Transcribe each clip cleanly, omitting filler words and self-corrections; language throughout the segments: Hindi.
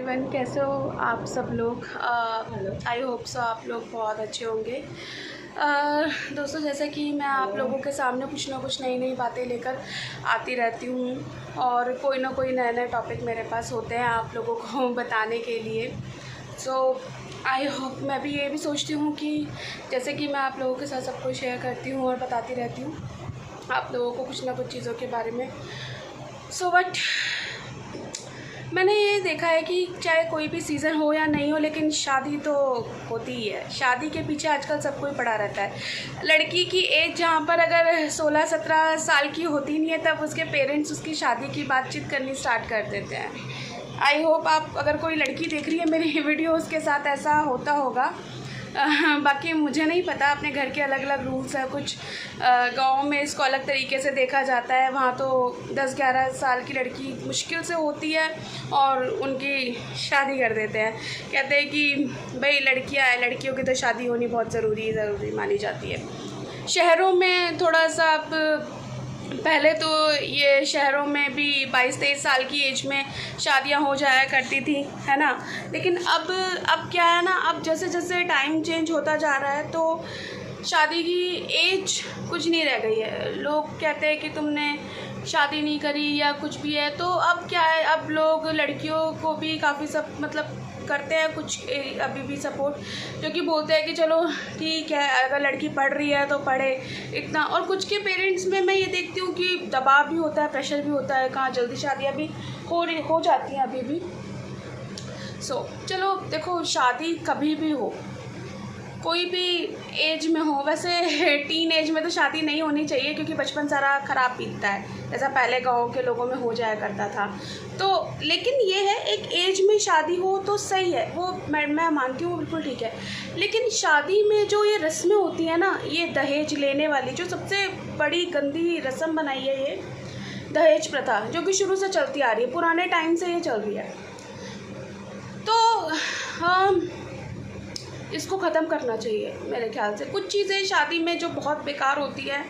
एवरीवन, कैसे हो आप सब लोग। आई होप सो आप लोग बहुत अच्छे होंगे। दोस्तों, जैसा कि मैं आप लोगों के सामने कुछ ना कुछ नई नई बातें लेकर आती रहती हूँ और कोई ना कोई नए नए टॉपिक मेरे पास होते हैं आप लोगों को बताने के लिए। सो आई होप, मैं भी ये भी सोचती हूँ कि जैसे कि मैं आप लोगों के साथ सब कुछ शेयर करती हूँ और बताती रहती हूँ आप लोगों को कुछ ना कुछ चीज़ों के बारे में। सो बट मैंने ये देखा है कि चाहे कोई भी सीज़न हो या नहीं हो, लेकिन शादी तो होती ही है। शादी के पीछे आजकल सब कोई पड़ा रहता है। लड़की की एज जहाँ पर अगर 16-17 साल की होती नहीं है, तब उसके पेरेंट्स उसकी शादी की बातचीत करनी स्टार्ट कर देते हैं। आई होप आप अगर कोई लड़की देख रही है मेरी वीडियो, उसके साथ ऐसा होता होगा। बाकी मुझे नहीं पता, अपने घर के अलग अलग रूल्स हैं। कुछ गाँव में इसको अलग तरीके से देखा जाता है। वहाँ तो 10-11 साल की लड़की मुश्किल से होती है और उनकी शादी कर देते हैं। कहते हैं कि भाई लड़कियाँ हैं, लड़कियों की तो शादी होनी बहुत ज़रूरी मानी जाती है। शहरों में थोड़ा सा अब, पहले तो ये शहरों में भी 22-23 साल की एज में शादियां हो जाया करती थी, है ना। लेकिन अब क्या है ना, अब जैसे जैसे टाइम चेंज होता जा रहा है तो शादी की एज कुछ नहीं रह गई है। लोग कहते हैं कि तुमने शादी नहीं करी या कुछ भी है, तो अब क्या है, अब लोग लड़कियों को भी काफ़ी सब मतलब करते हैं कुछ अभी भी सपोर्ट, जो कि बोलते हैं कि चलो ठीक है, अगर लड़की पढ़ रही है तो पढ़े इतना। और कुछ के पेरेंट्स में मैं ये देखती हूँ कि दबाव भी होता है, प्रेशर भी होता है, कहाँ जल्दी शादियाँ भी हो जाती हैं अभी भी। सो चलो देखो, शादी कभी भी हो, कोई भी एज में हो, वैसे टीन एज में तो शादी नहीं होनी चाहिए क्योंकि बचपन सारा ख़राब बीतता है, जैसा पहले गाँव के लोगों में हो जाया करता था। तो लेकिन ये है, एक एज में शादी हो तो सही है, वो मैं मानती हूँ, बिल्कुल ठीक है। लेकिन शादी में जो ये रस्में होती हैं ना, ये दहेज लेने वाली जो सबसे बड़ी गंदी रस्म बनाई है, ये दहेज प्रथा, जो कि शुरू से चलती आ रही है, पुराने टाइम से ये चल रही है। तो इसको ख़त्म करना चाहिए मेरे ख्याल से। कुछ चीज़ें शादी में जो बहुत बेकार होती है,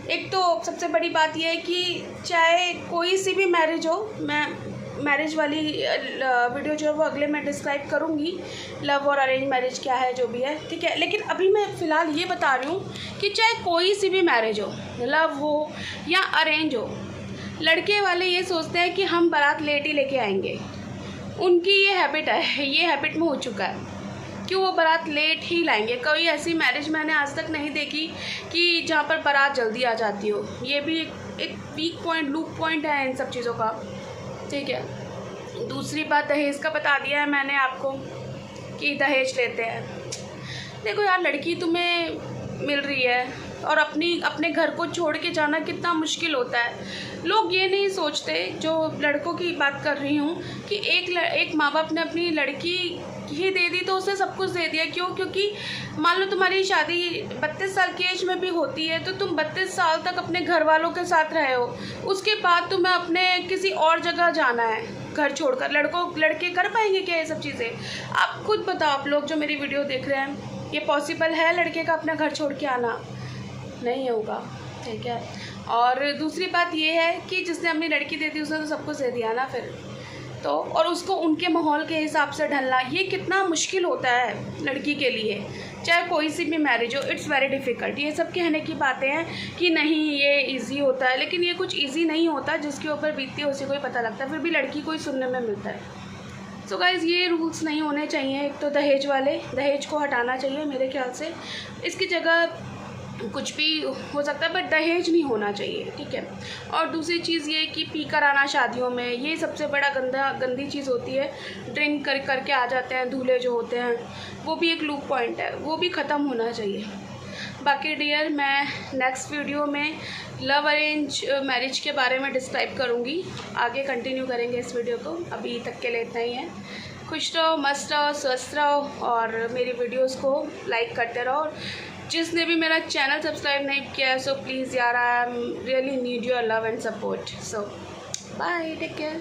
एक तो सबसे बड़ी बात यह है कि चाहे कोई सी भी मैरिज हो, मैं मैरिज वाली वीडियो जो है वो अगले मैं डिस्क्राइब करूँगी, लव और अरेंज मैरिज क्या है, जो भी है, ठीक है। लेकिन अभी मैं फ़िलहाल ये बता रही हूँ कि चाहे कोई सी भी मैरिज हो, लव हो या अरेंज हो, लड़के वाले ये सोचते हैं कि हम बारात लेट ही लेके आएंगे। उनकी ये हैबिट है, ये हैबिट में हो चुका है कि वो बारात लेट ही लाएंगे। कोई ऐसी मैरिज मैंने आज तक नहीं देखी कि जहाँ पर बारात जल्दी आ जाती हो। ये भी एक वीक पॉइंट, लूप पॉइंट है इन सब चीज़ों का, ठीक है। दूसरी बात, दहेज का बता दिया है मैंने आपको कि दहेज लेते हैं। देखो यार, लड़की तुम्हें मिल रही है और अपने घर को छोड़ के जाना कितना मुश्किल होता है। लोग ये नहीं सोचते, जो लड़कों की बात कर रही हूँ, कि एक माँ बाप ने अपनी लड़की ही दे दी तो उसे सब कुछ दे दिया। क्यों? क्योंकि मान लो तुम्हारी शादी 32 साल की एज में भी होती है, तो तुम 32 साल तक अपने घर वालों के साथ रहे हो, उसके बाद तुम्हें अपने किसी और जगह जाना है घर छोड़कर। लड़के कर पाएंगे क्या ये सब चीज़ें? आप खुद बताओ, आप लोग जो मेरी वीडियो देख रहे हैं, ये पॉसिबल है लड़के का अपना घर छोड़ के आना? नहीं होगा, ठीक है। और दूसरी बात ये है कि जिसने अपनी लड़की दे दी उसने तो सब कुछ दे दिया ना फिर तो, और उसको उनके माहौल के हिसाब से ढलना, ये कितना मुश्किल होता है लड़की के लिए, चाहे कोई सी भी मैरिज हो। It's very difficult. ये सब कहने की बातें हैं कि नहीं ये इजी होता है, लेकिन ये कुछ इजी नहीं होता। जिसके ऊपर बीतती है उसी को ही पता लगता है, फिर भी लड़की को ही सुनने में मिलता है। सो गाइज़, ये रूल्स नहीं होने चाहिए। एक तो दहेज को हटाना चाहिए मेरे ख्याल से। इसकी जगह कुछ भी हो सकता है, बट दहेज नहीं होना चाहिए, ठीक है। और दूसरी चीज़ ये कि पी कर आना शादियों में, ये सबसे बड़ा गंदी चीज़ होती है। ड्रिंक करके आ जाते हैं दूल्हे जो होते हैं, वो भी एक लूप पॉइंट है, वो भी ख़त्म होना चाहिए। बाकी डियर, मैं नेक्स्ट वीडियो में लव अरेंज मैरिज के बारे में डिस्क्राइब करूँगी। आगे कंटिन्यू करेंगे इस वीडियो को। अभी तक के लिए इतना ही है। खुश रहो, मस्त रहो, स्वस्थ रहो और मेरी वीडियोस को लाइक करते रहो। जिसने भी मेरा चैनल सब्सक्राइब नहीं किया है, सो प्लीज़ यार, I am really need your love and support. So bye, take care.